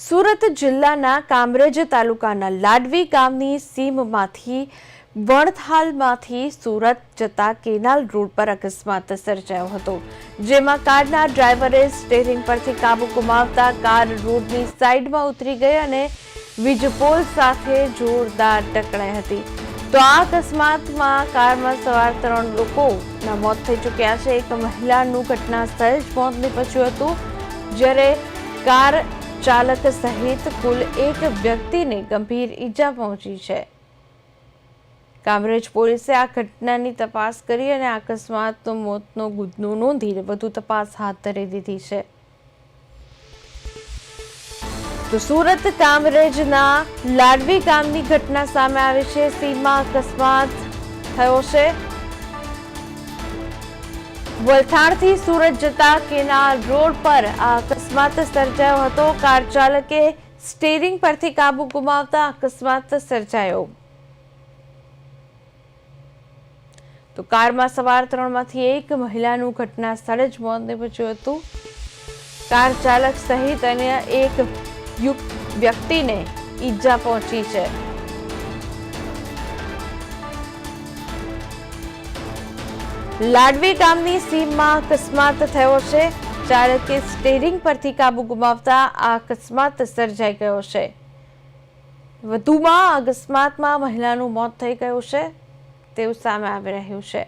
સુરત જિલ્લાના કામરેજ તાલુકાના લાડવી ગામની સીમમાંથી વણથાલમાંથી સુરત જતા કેનાલ રોડ પર અકસ્માત સર્જાયો હતો, જેમાં કારના ડ્રાઈવરે સ્ટીયરિંગ પરથી કાબુ ગુમાવતા કાર રોડની સાઈડમાં ઉતરી ગઈ અને વીજપોલ સાથે જોરદાર ટકરાઈ હતી। તો આ અકસ્માતમાં કારમાં સવાર 3 લોકોના મોત થઈ ચૂક્યા છે। એક મહિલાનું ઘટના સ્થળે જ મોત નીપજ્યું હતું, જ્યારે કાર ચાલક સહિત કુલ એક વ્યક્તિને ગંભીર ઈજા પહોંચી છે। કામરેજ પોલીસે આ ઘટનાની તપાસ કરી અને અકસ્માતનો મોતનો ગુનો નોંધી વધુ તપાસ હાથ ધરી દીધી છે। તો સુરત કામરેજના લાડવી ગામની ઘટના સામે આવી છે। સીમમાં અકસ્માત થયો છે। વલથાણથી સુરત જતા કેનાલ રોડ પર આ અકસ્માત સર્જાયો હતો। કાર ચાલકે સ્ટીયરિંગ પરથી કાબુ ગુમાવતા અકસ્માત સર્જાયો। તો કારમાં સવાર 3માંથી એક મહિલાનું ઘટના સ્થળે જ મોત નીપજ્યું હતું। કાર ચાલક સહિત અન્ય એક વ્યક્તિને ઈજા પહોંચી છે। લાડવી ગામની સીમમાં અકસ્માત થયો છે। ચાલકે સ્ટીયરિંગ પરથી કાબુ ગુમાવતા આ અકસ્માત સર્જાઈ ગયો છે। વધુમાં અકસ્માતમાં મહિલાનું મોત થઈ ગયું છે તેવું સામે આવી રહ્યું છે।